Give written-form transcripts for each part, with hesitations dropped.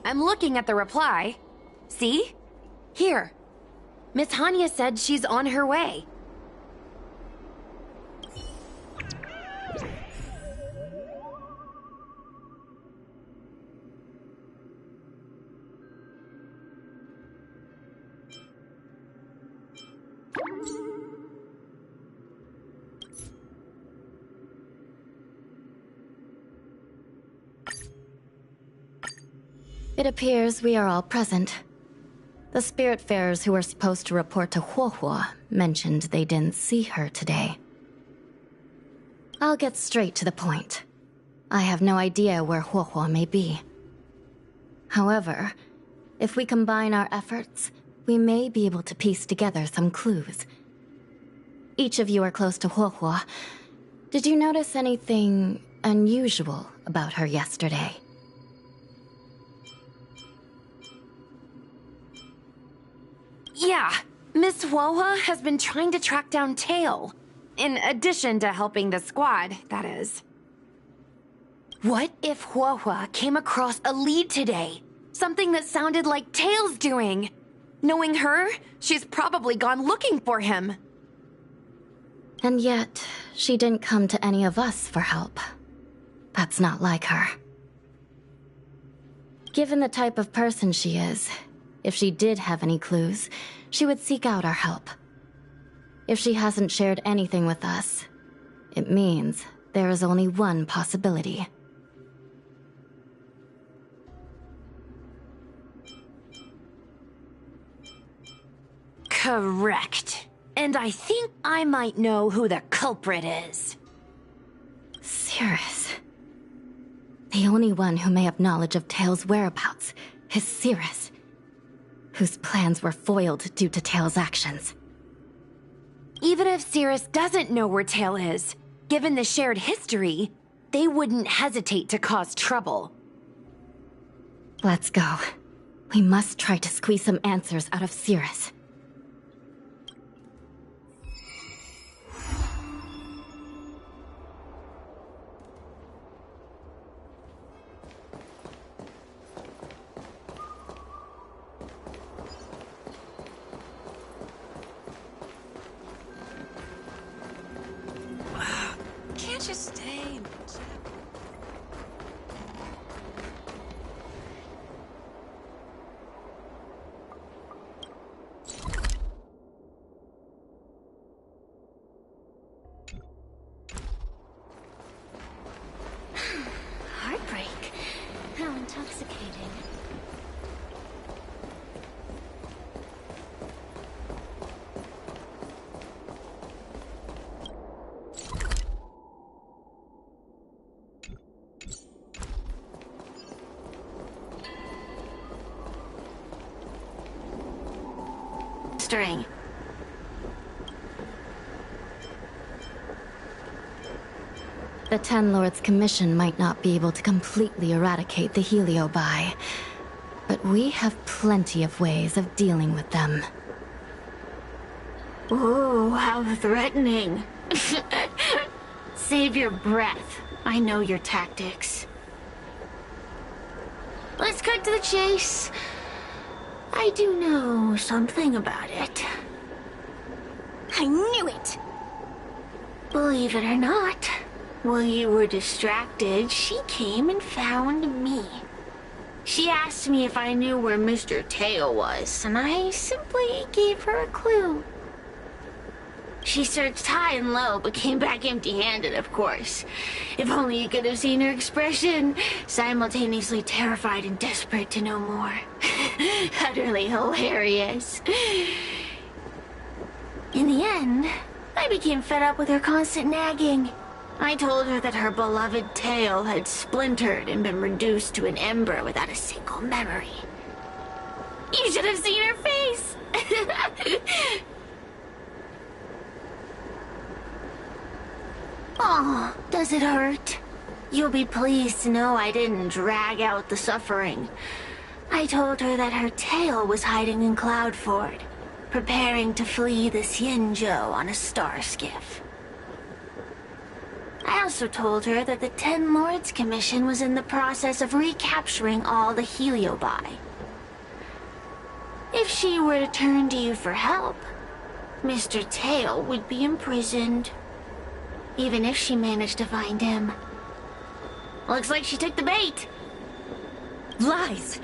I'm looking at the reply. See? Here. Miss Hanya said she's on her way. It appears we are all present. The Spiritfarers who were supposed to report to Huohuo mentioned they didn't see her today. I'll get straight to the point. I have no idea where Huohuo may be. However, if we combine our efforts, we may be able to piece together some clues. Each of you are close to Huohuo. Did you notice anything unusual about her yesterday? Yeah, Miss Huohua has been trying to track down Tail. In addition to helping the squad, that is. What if Huohua came across a lead today? Something that sounded like Tail's doing. Knowing her, she's probably gone looking for him. And yet, she didn't come to any of us for help. That's not like her. Given the type of person she is, if she did have any clues, she would seek out our help. If she hasn't shared anything with us, it means there is only one possibility. Correct. And I think I might know who the culprit is. Cirrus. The only one who may have knowledge of Tail's whereabouts is Cirrus, whose plans were foiled due to Tail's actions. Even if Cirrus doesn't know where Tail is, given the shared history, they wouldn't hesitate to cause trouble. Let's go. We must try to squeeze some answers out of Cirrus. Can't you stay? Heartbreak. How intoxicating. The Ten Lords' commission might not be able to completely eradicate the Heliobi, but we have plenty of ways of dealing with them. Ooh, how threatening. Save your breath. I know your tactics. Let's cut to the chase. I do know something about it. I knew it! Believe it or not, while you were distracted, she came and found me. She asked me if I knew where Mr. Tail was, and I simply gave her a clue. She searched high and low, but came back empty-handed, of course. If only you could have seen her expression, simultaneously terrified and desperate to know more. Utterly hilarious. In the end, I became fed up with her constant nagging. I told her that her beloved Tail had splintered and been reduced to an ember without a single memory. You should have seen her face! Oh, does it hurt? You'll be pleased to know I didn't drag out the suffering. I told her that her Tail was hiding in Cloudford, preparing to flee the Xianzhou on a star skiff. I also told her that the Ten Lords Commission was in the process of recapturing all the Heliobi. If she were to turn to you for help, Mr. Tail would be imprisoned. Even if she managed to find him. Looks like she took the bait. Lies!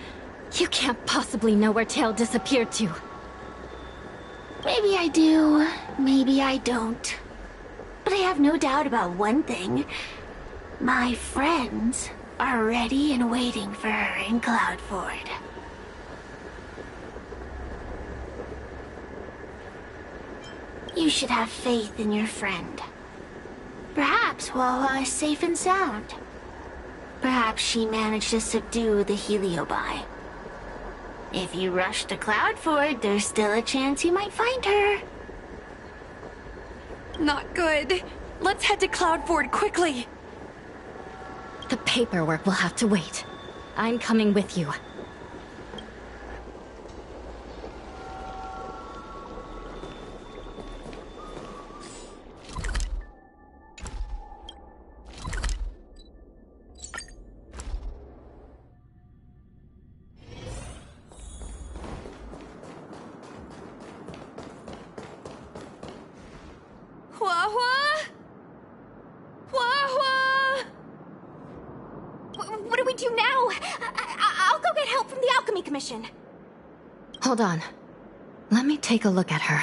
You can't possibly know where Tail disappeared to. Maybe I do, maybe I don't. But I have no doubt about one thing. My friends are ready and waiting for her in Cloudford. You should have faith in your friend. Perhaps Wawa is safe and sound. Perhaps she managed to subdue the Heliobi. If you rush to Cloudford, there's still a chance you might find her. Not good. Let's head to Cloudford quickly. The paperwork will have to wait. I'm coming with you. What do we do now? I'll go get help from the Alchemy Commission. Hold on. Let me take a look at her.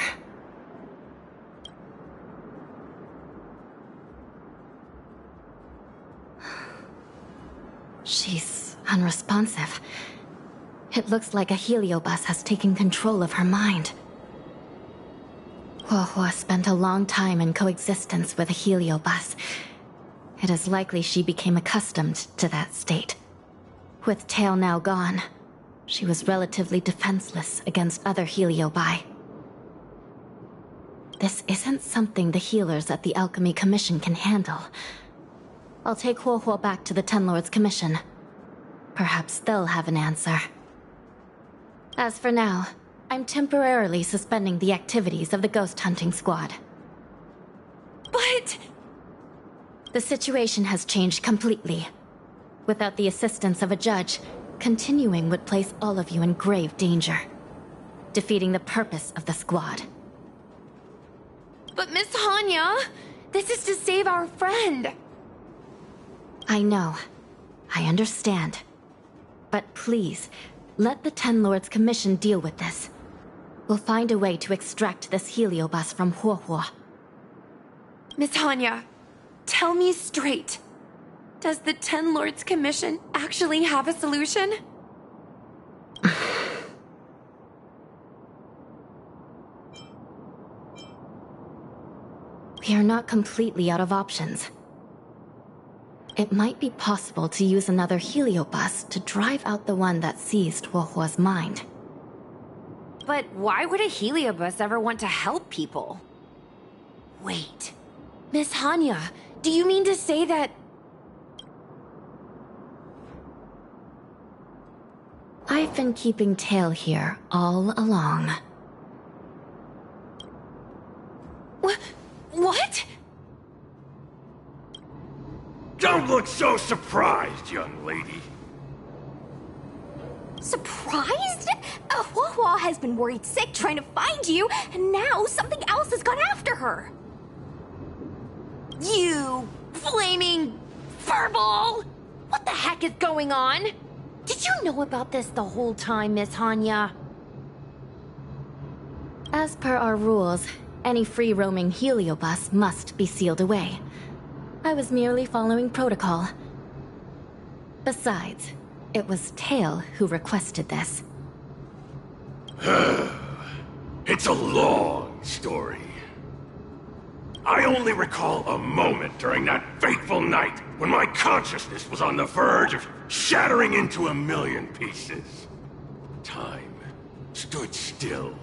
She's unresponsive. It looks like a heliobus has taken control of her mind. Huohuo spent a long time in coexistence with a heliobus. It is likely she became accustomed to that state. With Tail now gone, she was relatively defenseless against other heliobi. This isn't something the healers at the Alchemy Commission can handle. I'll take Huohuo back to the Ten Lords Commission. Perhaps they'll have an answer. As for now, I'm temporarily suspending the activities of the ghost hunting squad. But... The situation has changed completely. Without the assistance of a judge, continuing would place all of you in grave danger, defeating the purpose of the squad. But Miss Hanya, this is to save our friend. I know. I understand. But please, let the Ten Lords Commission deal with this. We'll find a way to extract this heliobus from Huohuo. Miss Hanya, tell me straight. Does the Ten Lords Commission actually have a solution? We are not completely out of options. It might be possible to use another heliobus to drive out the one that seized Huohuo's mind. But why would a heliobus ever want to help people? Wait, Miss Hanya, do you mean to say that... I've been keeping Tail here all along. What? Don't look so surprised, young lady. Surprised? Huohuo has been worried sick trying to find you, and now something else has gone after her. You flaming furball! What the heck is going on? Did you know about this the whole time, Miss Hanya? As per our rules, any free-roaming heliobus must be sealed away. I was merely following protocol. Besides, it was Tail who requested this. It's a long story. I only recall a moment during that fateful night when my consciousness was on the verge of shattering into a million pieces. Time stood still.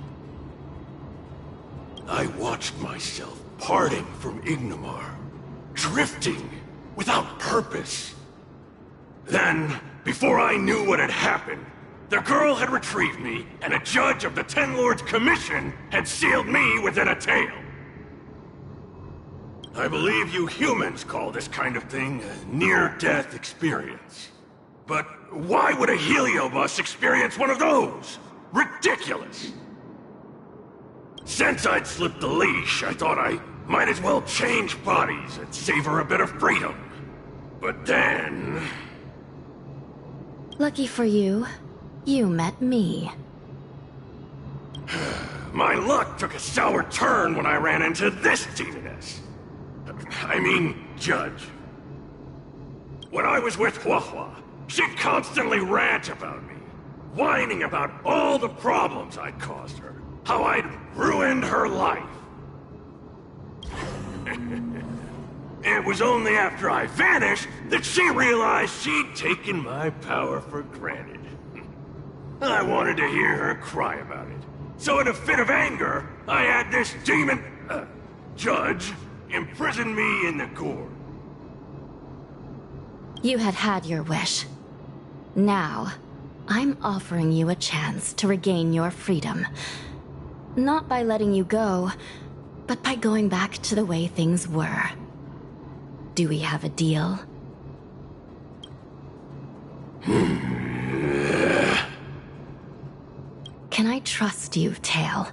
I watched myself parting from Ignimar, drifting without purpose. Then, before I knew what had happened, the girl had retrieved me, and a judge of the Ten Lords Commission had sealed me within a tail. I believe you humans call this kind of thing a near-death experience. But why would a heliobus experience one of those? Ridiculous! Since I'd slipped the leash, I thought I might as well change bodies and savor a bit of freedom. But then... Lucky for you, you met me. My luck took a sour turn when I ran into this demoness. I mean, Judge. When I was with Huahua, she'd constantly rant about me, whining about all the problems I'd caused her, how I'd ruined her life. It was only after I vanished that she realized she'd taken my power for granted. I wanted to hear her cry about it. So in a fit of anger, I had this demon... Judge imprison me in the gourd. You had your wish. Now, I'm offering you a chance to regain your freedom. Not by letting you go, but by going back to the way things were. Do we have a deal? Can I trust you, Tail?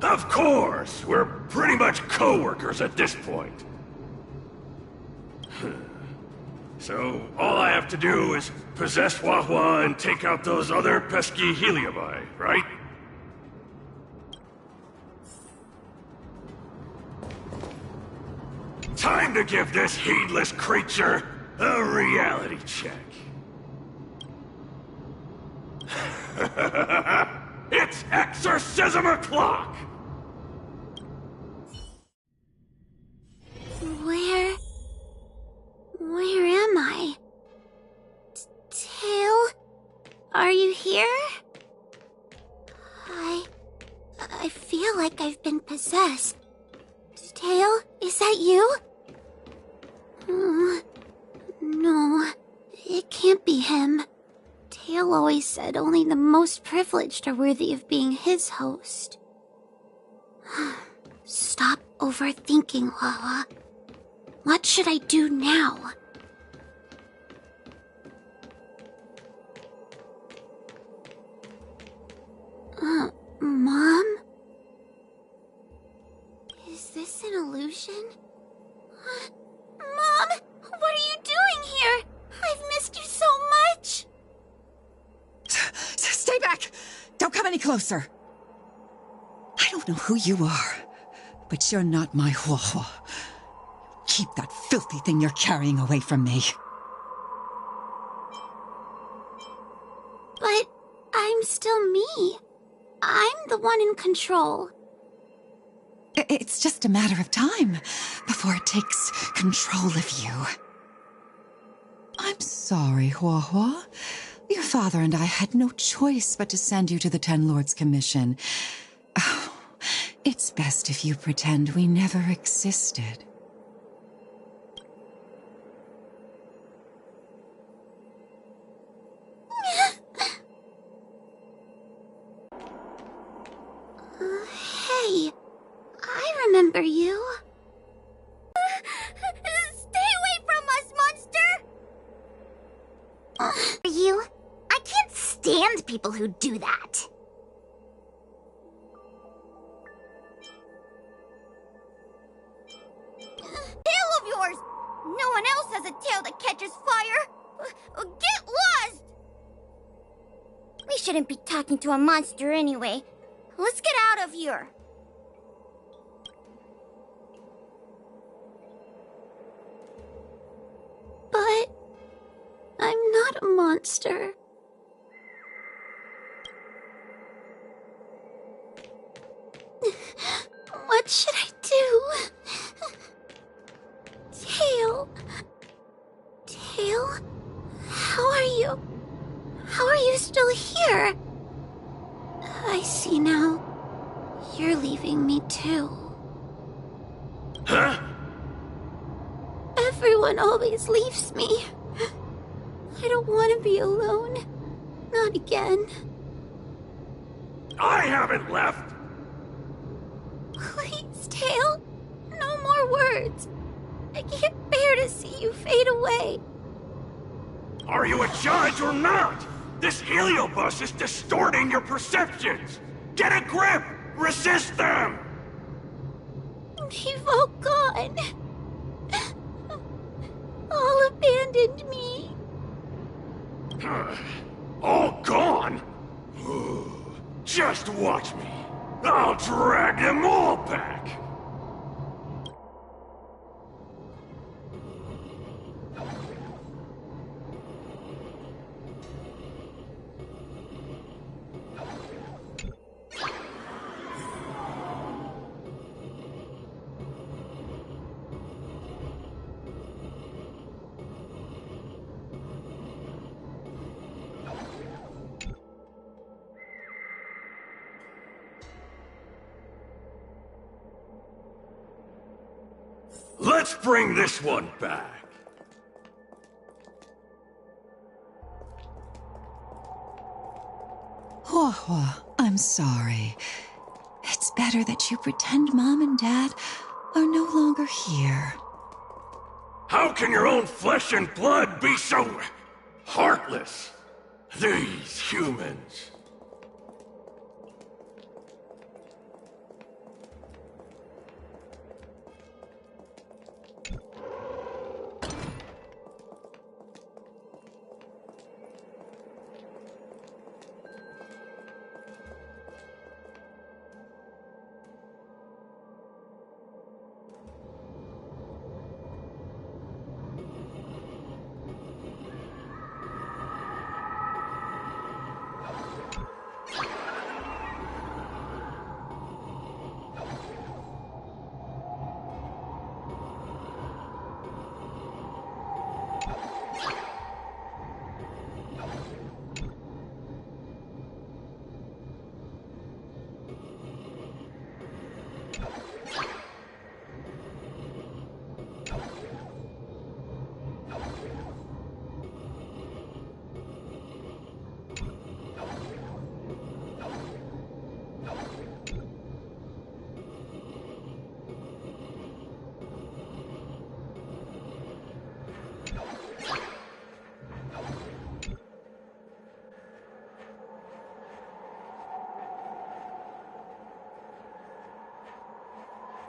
Of course! We're pretty much co-workers at this point. So, all I have to do is possess Huahua and take out those other pesky Heliobi, right? Time to give this heedless creature a reality check. It's exorcism o'clock! Where am I? Tail? Are you here? I feel like I've been possessed. Tail, is that you? No, it can't be him. Tail always said only the most privileged are worthy of being his host. Stop overthinking, Wawa. What should I do now? Mom? Is this an illusion? Mom, what are you doing here? I've missed you so much. Stay back! Don't come any closer. I don't know who you are, but you're not my Huahua. Keep that filthy thing you're carrying away from me. But I'm still me. I'm the one in control. It's just a matter of time before it takes control of you. I'm sorry, Huahua. Your father and I had no choice but to send you to the Ten Lords Commission. Oh, it's best if you pretend we never existed. Hey, I remember you. Stay away from us, monster! You? I can't stand people who do that. Tail of yours! No one else has a tail that catches fire! Get lost! We shouldn't be talking to a monster anyway. Let's get out of here. But I'm not a monster. What should I do? Tail? Tail? How are you? How are you still here? I see now. You're leaving me too. Huh? Everyone always leaves me. I don't want to be alone. Not again. I haven't left! Please. Miss Tail, no more words. I can't bear to see you fade away. Are you a judge or not? This heliobus is distorting your perceptions! Get a grip! Resist them! They've all gone. All abandoned me. All gone? Just watch me. I'll drag them all back! Let's bring this one back. Huahua, I'm sorry. It's better that you pretend Mom and Dad are no longer here. How can your own flesh and blood be so heartless? These humans.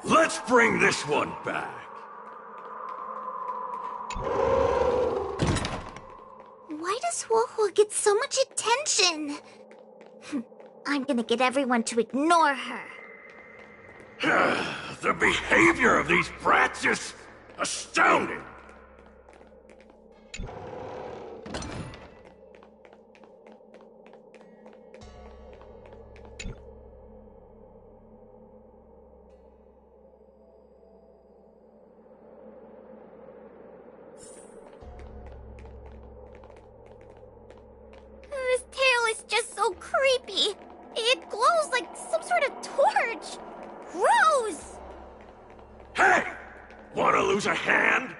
Let's bring this one back. Why does Huahua get so much attention? I'm gonna get everyone to ignore her. The behavior of these brats is astounding. This tail is just so creepy. It glows like some sort of torch. Gross! Hey! Wanna lose a hand?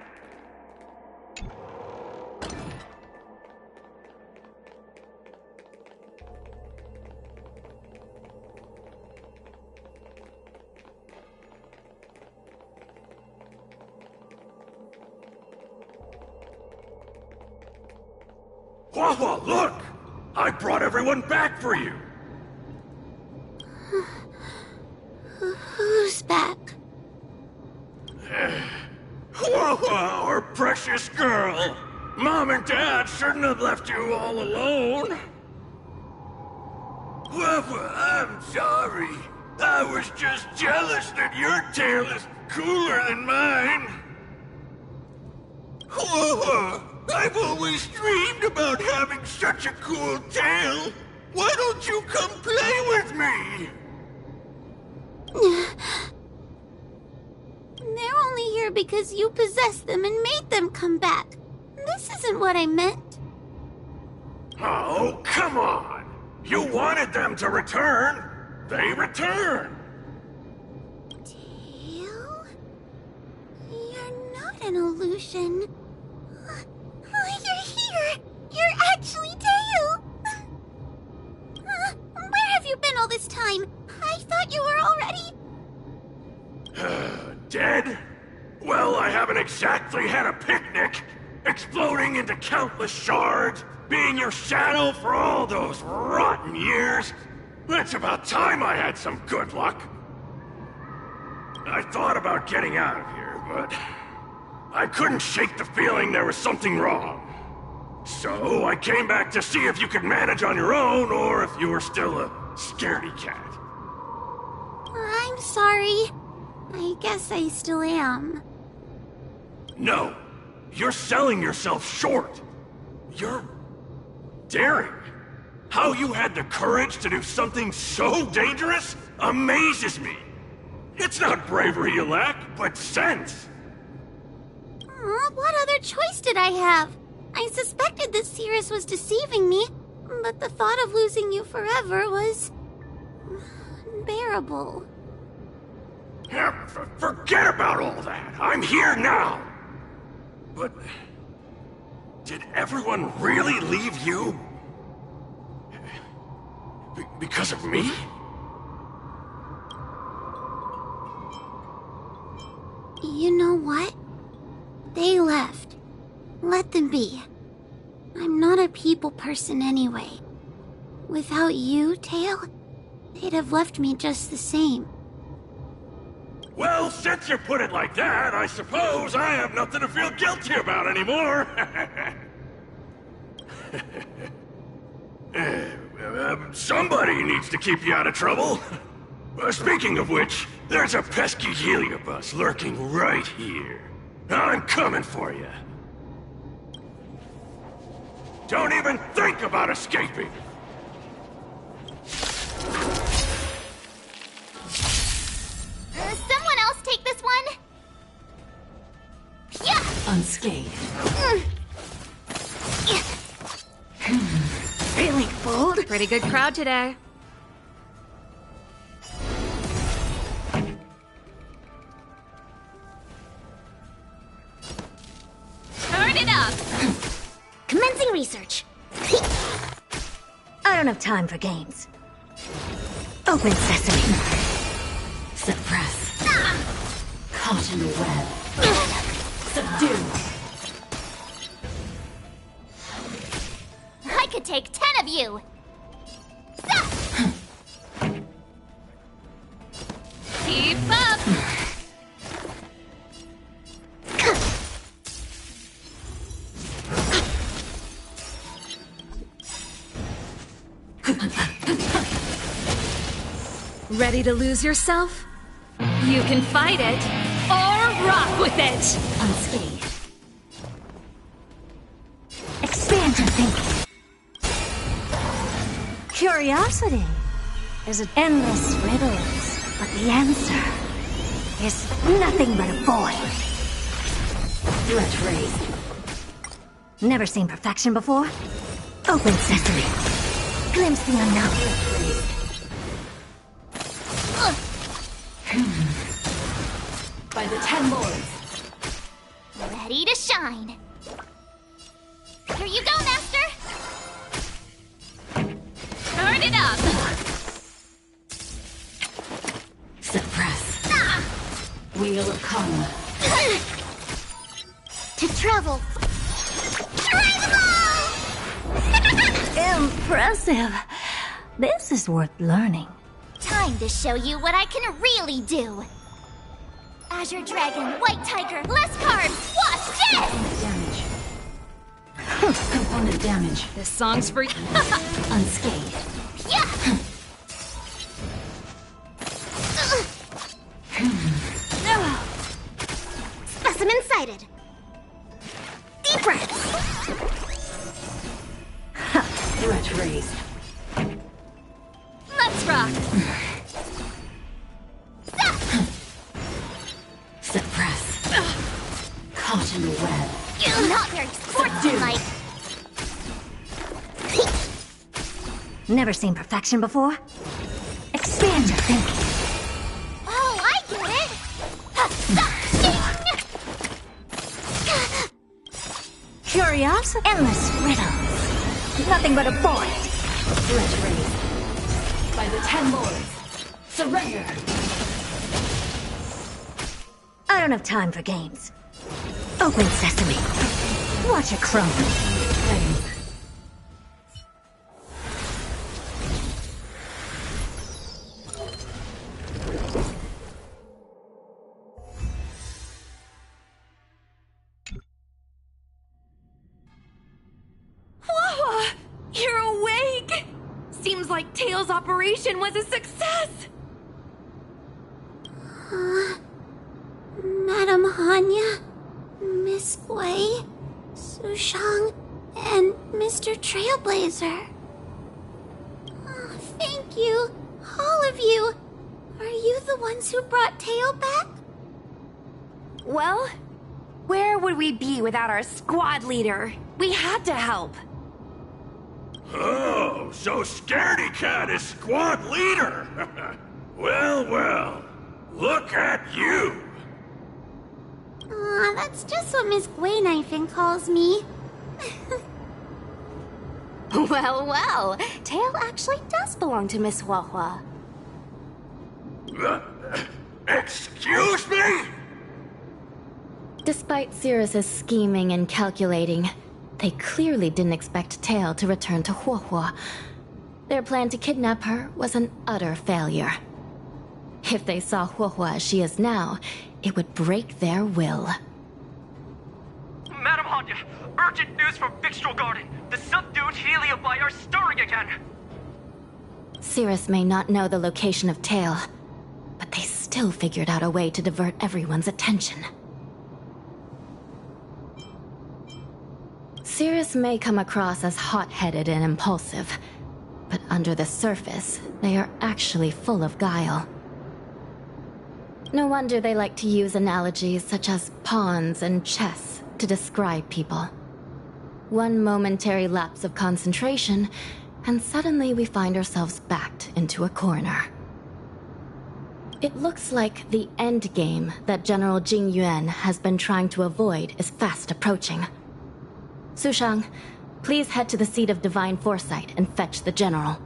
Huahua, look! I brought everyone back for you! Who's back? Huahua, our precious girl! Mom and Dad shouldn't have left you all alone! Huahua, I'm sorry. I was just jealous that your tail is cooler than mine. Huahua, I've always dreamed about having such a cool tail. Why don't you come play with me? They're only here because you possessed them and made them come back. This isn't what I meant. Oh, come on! You wanted them to return. They returned. Tail? You're not an illusion. You're here! You're actually Tail! Where have you been all this time? I thought you were already... Dead? Well, I haven't exactly had a picnic. Exploding into countless shards, being your shadow for all those rotten years. It's about time I had some good luck. I thought about getting out of here, but I couldn't shake the feeling there was something wrong. So I came back to see if you could manage on your own, or if you were still a scaredy cat. I'm sorry. I guess I still am. No, you're selling yourself short. You're daring. How you had the courage to do something so dangerous amazes me. It's not bravery you lack, but sense. What other choice did I have? I suspected that Cirrus was deceiving me, but the thought of losing you forever was unbearable. Yeah, forget about all that. I'm here now. But did everyone really leave you? Because of me? You know what? They left. Let them be. I'm not a people person anyway. Without you, Tail, they'd have left me just the same. Well, since you put it like that, I suppose I have nothing to feel guilty about anymore. Somebody needs to keep you out of trouble. Speaking of which, there's a pesky heliobus lurking right here. I'm coming for you. Don't even think about escaping! Someone else take this one? Yeah! Unscathed. Really bold? Pretty good crowd today. Turn it up! Commencing research. I don't have time for games. Open sesame. Suppress. Caught in the web. Subdue. I could take 10 of you! Keep up! Ready to lose yourself? You can fight it, or rock with it! Unscathed. Expand your thinking. Curiosity is an endless riddles, but the answer is nothing but a void. Threat raised. Never seen perfection before? Open sesame. Glimpse the unknown. By the 10 lords. Ready to shine. Here you go, Master! Turn it up! Suppress. Wheel of karma. To travel. Impressive. This is worth learning. Time to show you what I can really do. Azure Dragon, White Tiger, less carbs, watch this! Damage. Component damage. This song's for Unscathed. Yeah! Specimen sighted. Deep breaths. Threat raised. Let's rock! Suppress. Caught in the web. Not very sportsmanlike. Never seen perfection before? Expand your thinking. Oh, I get it! Curiosity? Endless riddles. Nothing but a void. Threat raised. By the 10 lords. Surrender. don't have time for games. Open sesame. Watch it crumble. Wawa! You're awake! Seems like Tails' operation was a success! Madam Hanya, Miss Gui, Sushang, and Mr. Trailblazer. Oh, thank you, all of you. Are you the ones who brought Tail back? Well, where would we be without our squad leader? We had to help. Oh, so Scaredy Cat is squad leader! Well, well, look at you! Aw, that's just what Miss Gui Knifin calls me. Well, well, Tail actually does belong to Miss Wawa. Excuse me? Despite Cirrus's scheming and calculating, they clearly didn't expect Tail to return to Huohuo. Their plan to kidnap her was an utter failure. If they saw Huohuo as she is now, it would break their will. Madam Hanya, urgent news from Victral Garden. The subdued Heliobi are stirring again. Cirrus may not know the location of Tail, but they still figured out a way to divert everyone's attention. Cirrus may come across as hot-headed and impulsive, but under the surface, they are actually full of guile. No wonder they like to use analogies such as pawns and chess to describe people. One momentary lapse of concentration, and suddenly we find ourselves backed into a corner. It looks like the end game that General Jing Yuan has been trying to avoid is fast approaching. Sushang, please head to the seat of Divine Foresight and fetch the General.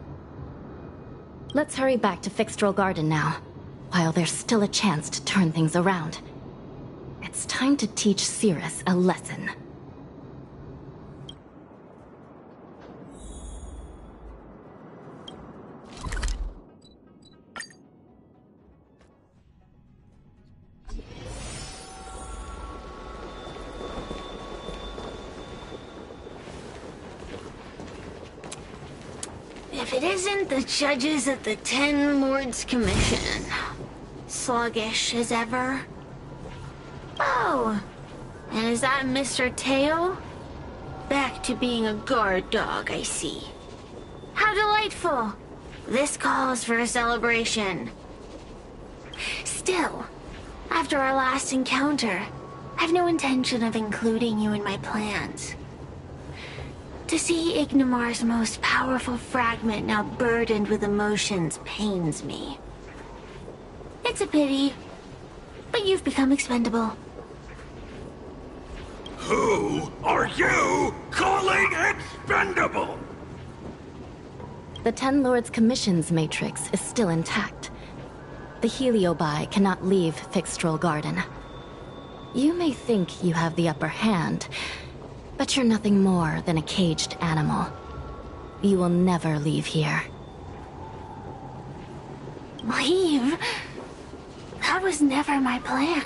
Let's hurry back to Fixtral Garden now, while there's still a chance to turn things around. It's time to teach Cirrus a lesson. If it isn't the judges at the Ten Lords Commission. Sluggish as ever. Oh, and is that Mr. Tail? Back to being a guard dog, I see. How delightful! This calls for a celebration. Still, after our last encounter, I've no intention of including you in my plans. To see Ignimar's most powerful fragment now burdened with emotions pains me. It's a pity, but you've become expendable. Who are you calling expendable? The Ten Lords Commission's matrix is still intact. The Heliobi cannot leave Fixtral Garden. You may think you have the upper hand, but you're nothing more than a caged animal. You will never leave here. Leave? That was never my plan.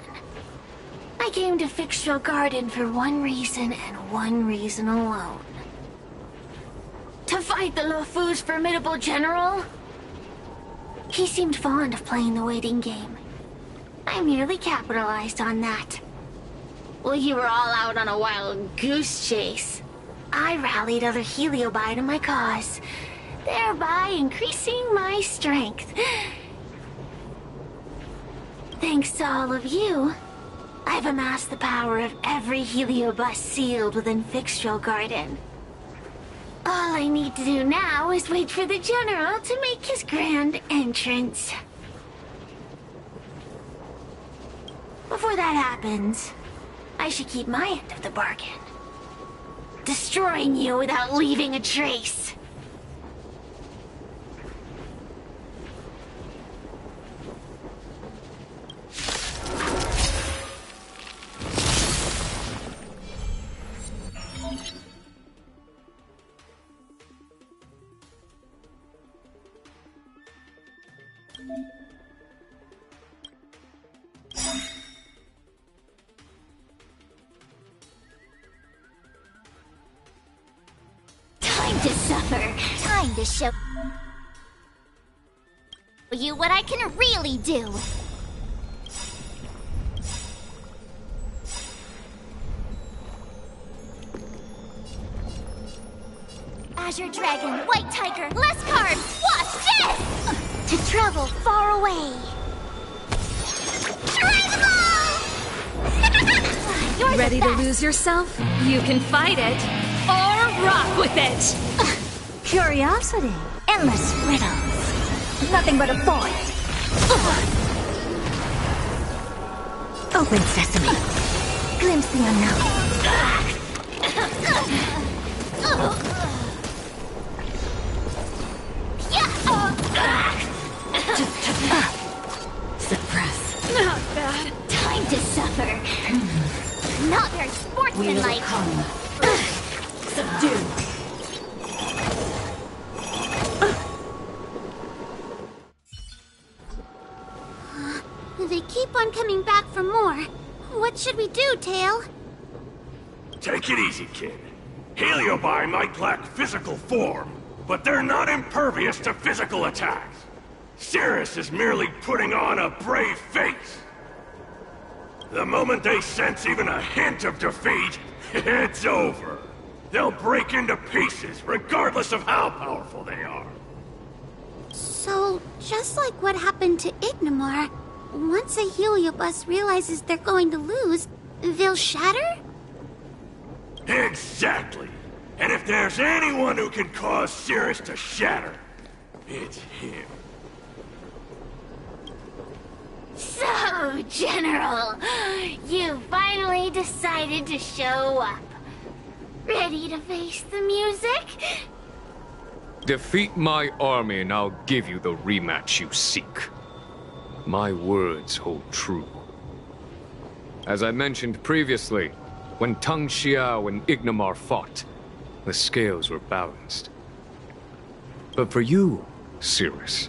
I came to Fixtral Garden for one reason and one reason alone. To fight the Luofu's formidable general? He seemed fond of playing the waiting game. I merely capitalized on that. While you were all out on a wild goose chase, I rallied other Heliobi to my cause, thereby increasing my strength. Thanks to all of you, I've amassed the power of every Heliobus sealed within Fixtral Garden. All I need to do now is wait for the General to make his grand entrance. Before that happens, I should keep my end of the bargain. Destroying you without leaving a trace. Time to suffer. Time to show you what I can really do. Azure Dragon, White Tiger, less cards, watch this! To travel far away. You're Ready to lose yourself? You can fight it, or rock with it! Curiosity, endless riddles. Nothing but a void. Open sesame. Glimpse the unknown. Suppress. Not bad. Time to suffer. Not very sportsmanlike. Come. Subdue. They keep on coming back for more. What should we do, Tail? Take it easy, kid. Heliobi might lack physical form, but they're not impervious to physical attacks. Cirrus is merely putting on a brave face. The moment they sense even a hint of defeat, it's over. They'll break into pieces, regardless of how powerful they are. So, just like what happened to Ignimar, once a Heliobus realizes they're going to lose, they'll shatter? Exactly. And if there's anyone who can cause Cirrus to shatter, it's him. So, General, you finally decided to show up. Ready to face the music? Defeat my army and I'll give you the rematch you seek. My words hold true. As I mentioned previously, when Tang Xiao and Ignimar fought, the scales were balanced. But for you, Cirrus,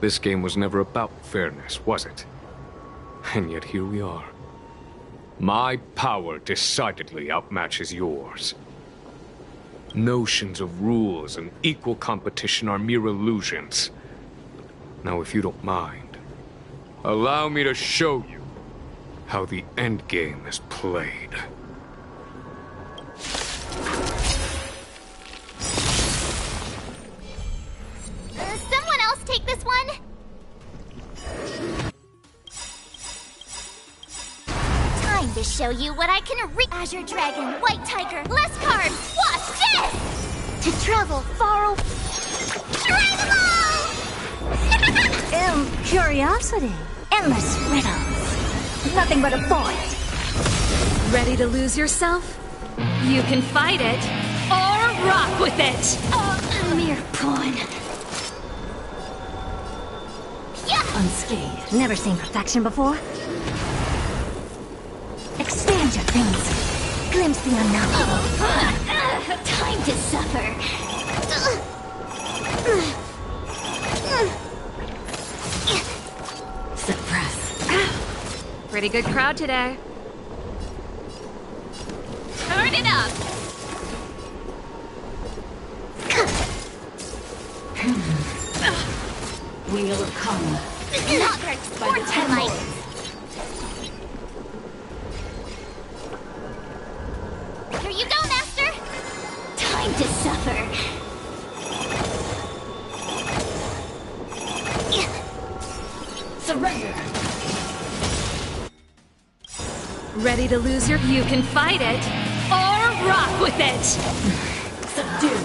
this game was never about fairness, was it? And yet here we are. My power decidedly outmatches yours. Notions of rules and equal competition are mere illusions. Now, if you don't mind, allow me to show you how the endgame is played. Someone else take this one? Time to show you what I can Azure Dragon, White Tiger, less cards, watch this! To travel far away. Curiosity, endless riddles. Nothing but a void. Ready to lose yourself? You can fight it, or rock with it! A mere pawn. Unscathed. Never seen perfection before. Expand your things. Glimpse the unknown. Time to suffer. Suppress. Pretty good crowd today. Turn it up! Wheel come. Not very sportsmanlike. Here you go, Master! Time to suffer. Surrender. Ready to lose your... You can fight it, or rock with it! Subdue.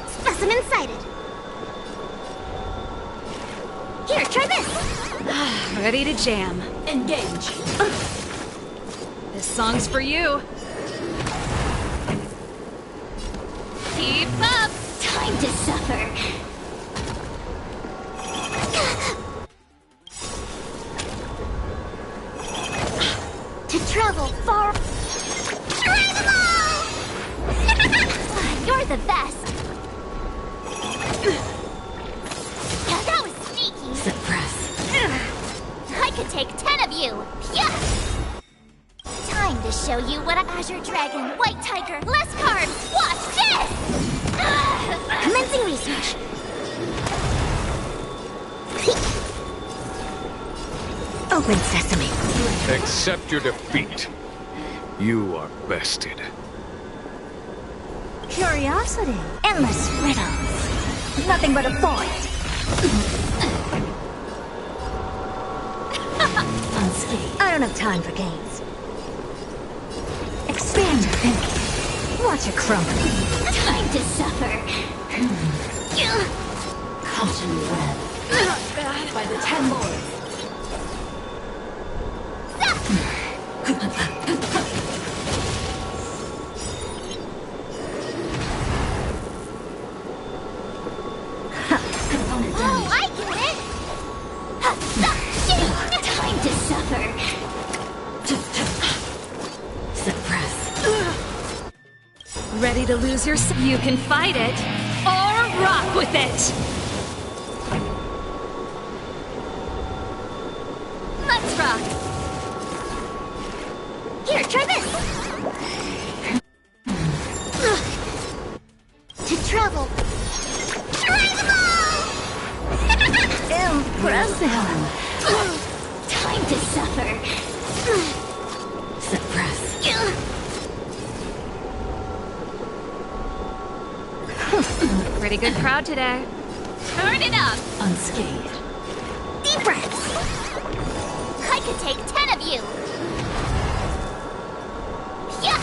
Specimen sighted. Here, try this. Ready to jam. Engage. This song's for you. Keep up! Time to suffer. To travel far. You're the best. Yeah, that was sneaky. could take 10 of you! Yeah! Time to show you what a Azure Dragon, White Tiger, less carbs! Watch this! Commencing research. Open sesame. Accept your defeat. You are bested. Curiosity. Endless riddles. Nothing but a void. Unscathed. I don't have time for games. Expand your thinking. Watch it crumble. Time to suffer. Caution web. By the 10 lords. Oh, I get it! Time to suffer. Suppress. Ready to lose yourself? You can fight it, or rock with it! Let's rock. Here, try this. To travel. Try them all! Impressive. Time to suffer. Suppress. Pretty good crowd today. Turn it up. Unscathed. Deep breaths. I could take 10 of you. Yeah.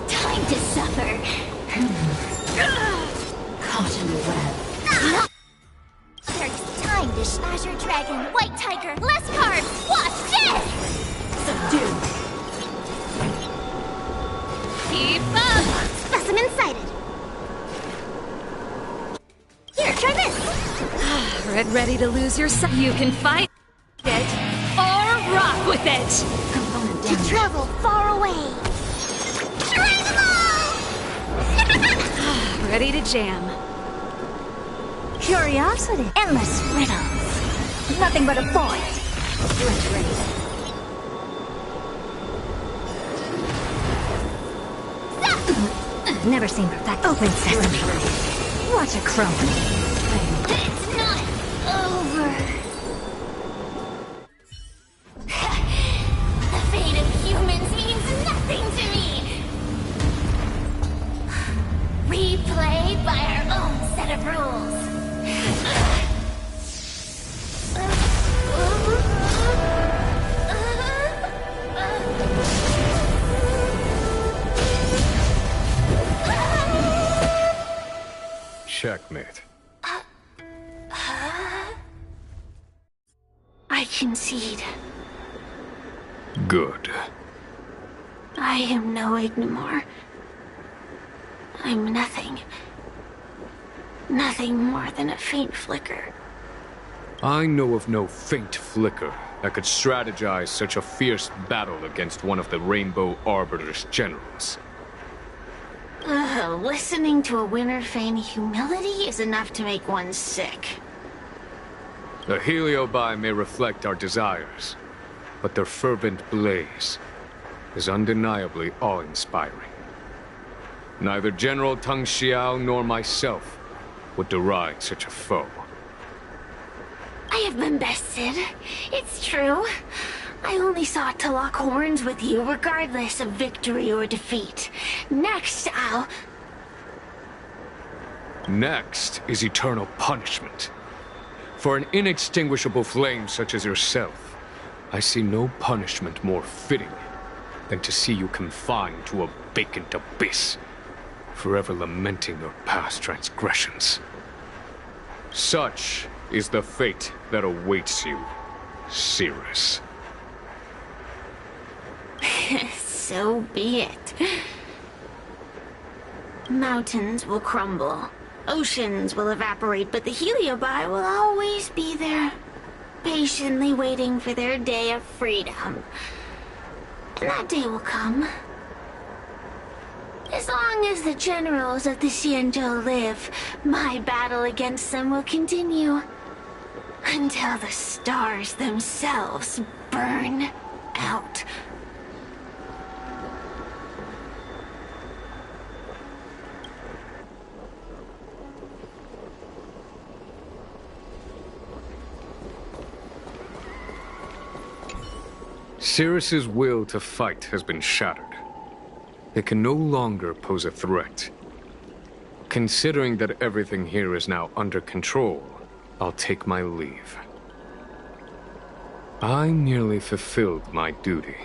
Time to suffer. Caution web. There's time to Azure Dragon, White Tiger, less carbs. Watch this. Subdue. Keep up! Specimen sighted. Here, try this. Ready to lose yourself? You can fight it, or rock with it! Component To damage. travel far away. Try them all! Ready to jam. Curiosity. Endless riddles. Nothing but a void. Dredge ready. Never seen perfect. Open sesame. Watch it crumble. It's not over. The fate of humans means nothing to me. We play by our own set of rules. Checkmate. I concede. Good. I am no Ignimor. I'm nothing. Nothing more than a faint flicker. I know of no faint flicker that could strategize such a fierce battle against one of the Rainbow Arbiter's generals. Listening to a winner feign humility is enough to make one sick. The Heliobi may reflect our desires, but their fervent blaze is undeniably awe-inspiring. Neither General Tang Xiao nor myself would deride such a foe. I have been bested. It's true. I only sought to lock horns with you regardless of victory or defeat. Next, Next is eternal punishment. For an inextinguishable flame such as yourself, I see no punishment more fitting than to see you confined to a vacant abyss, forever lamenting your past transgressions. Such is the fate that awaits you, Cirrus. So be it. Mountains will crumble. Oceans will evaporate, but the Heliobi will always be there, patiently waiting for their day of freedom. And that day will come. As long as the generals of the Xianzhou live, my battle against them will continue. Until the stars themselves burn out. Cirrus's will to fight has been shattered. It can no longer pose a threat. Considering that everything here is now under control, I'll take my leave. I merely fulfilled my duty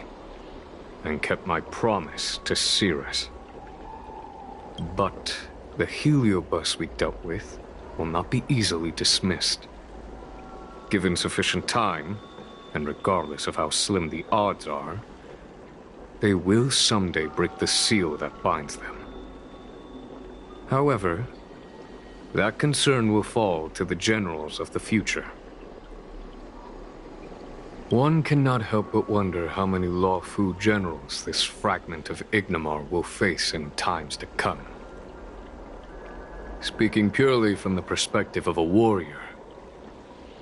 and kept my promise to Cirrus. But the heliobus we dealt with will not be easily dismissed. Given sufficient time, and regardless of how slim the odds are, they will someday break the seal that binds them. However, that concern will fall to the generals of the future. One cannot help but wonder how many Lawfu generals this fragment of Ignimar will face in times to come. Speaking purely from the perspective of a warrior,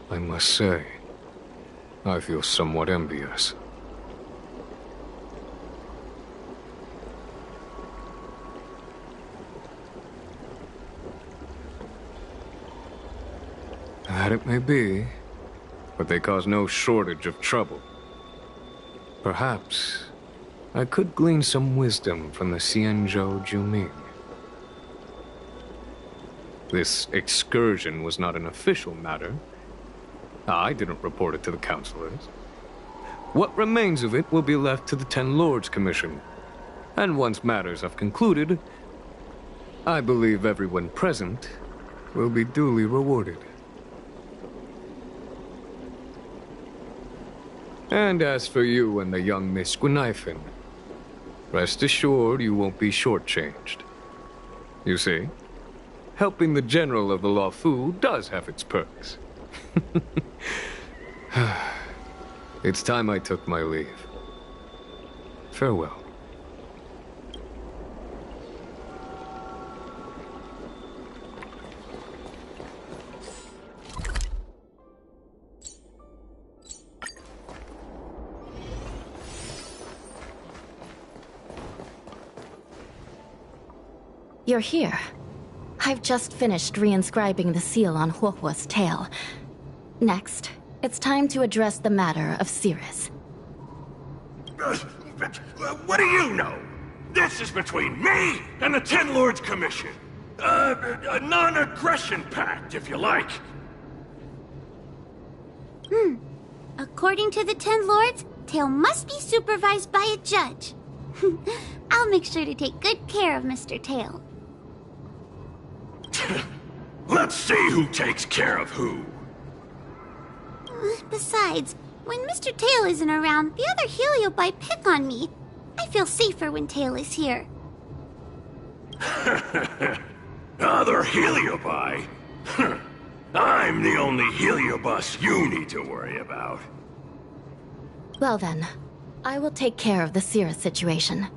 I must say, I feel somewhat envious. That it may be, but they cause no shortage of trouble. Perhaps I could glean some wisdom from the Xianzhou Juming. This excursion was not an official matter. I didn't report it to the councilors. What remains of it will be left to the Ten Lords Commission. And once matters have concluded, I believe everyone present will be duly rewarded. And as for you and the young Miss Gwenithan, rest assured you won't be shortchanged. You see, helping the general of the Lawfu does have its perks. It's time I took my leave. Farewell. You're here. I've just finished reinscribing the seal on Huohuo's tail. Next, it's time to address the matter of Cirrus. What do you know? This is between me and the Ten Lords Commission. A non-aggression pact, if you like. According to the Ten Lords, Tail must be supervised by a judge. I'll make sure to take good care of Mr. Tail. Let's see who takes care of who. Besides, when Mr. Tail isn't around, the other Heliobi pick on me. I feel safer when Tail is here. Other Heliobi? I'm the only Heliobus you need to worry about. Well then, I will take care of the Cirrus situation.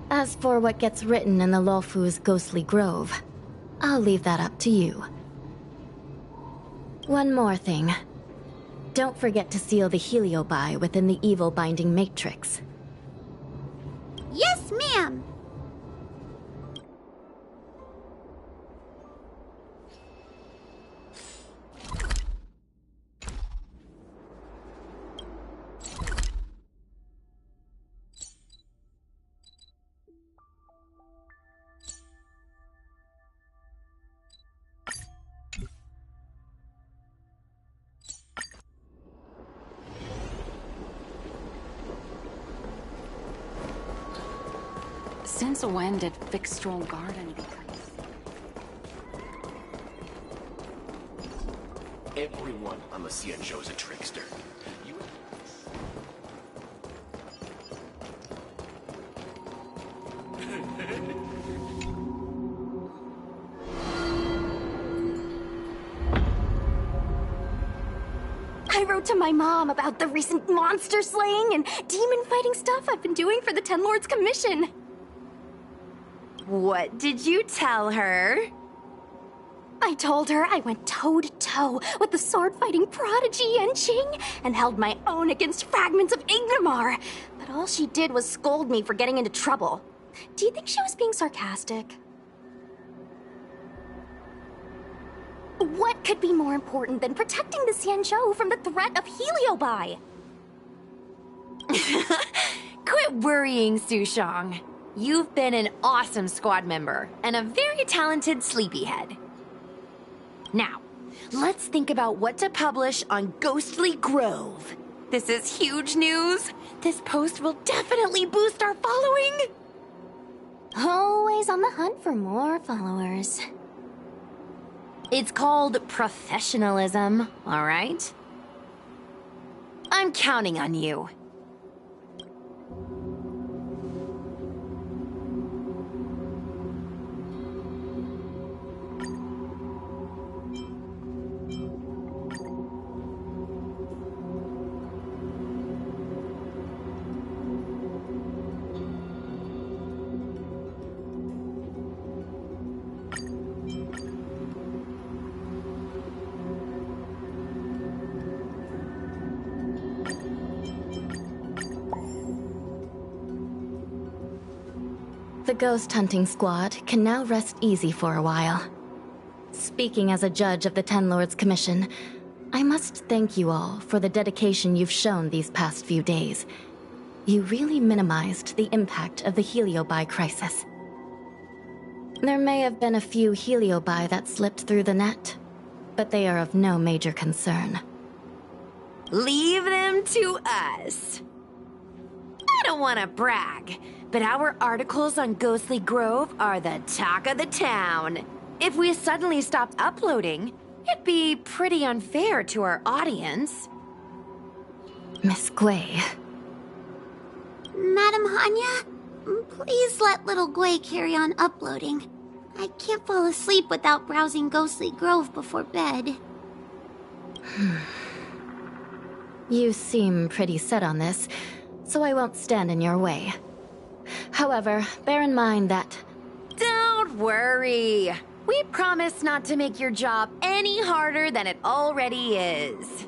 As for what gets written in the Lawfu's ghostly grove, I'll leave that up to you. One more thing. Don't forget to seal the Heliobi within the evil binding matrix. Yes, ma'am! Since when did Fixstral Garden become... Everyone on the Xianzhou is a trickster. You... I wrote to my mom about the recent monster slaying and demon fighting stuff I've been doing for the Ten Lords Commission. What did you tell her? I told her I went toe-to-toe with the sword-fighting prodigy Yanqing and held my own against fragments of Ignamar. But all she did was scold me for getting into trouble. Do you think she was being sarcastic? What could be more important than protecting the Xianzhou from the threat of Heliobi? Quit worrying, Sushang. You've been an awesome squad member and a very talented sleepyhead. Now, let's think about what to publish on Ghostly Grove. This is huge news. This post will definitely boost our following. Always on the hunt for more followers. It's called professionalism, all right? I'm counting on you. The ghost hunting squad can now rest easy for a while. Speaking as a judge of the Ten Lords Commission, I must thank you all for the dedication you've shown these past few days. You really minimized the impact of the Heliobi crisis. There may have been a few Heliobi that slipped through the net, but they are of no major concern. Leave them to us. I don't want to brag, but our articles on Ghostly Grove are the talk of the town. If we suddenly stopped uploading, it'd be pretty unfair to our audience. Miss Gui. Madam Hanya, please let little Gui carry on uploading. I can't fall asleep without browsing Ghostly Grove before bed. You seem pretty set on this, so I won't stand in your way. However, bear in mind that... Don't worry. We promise not to make your job any harder than it already is.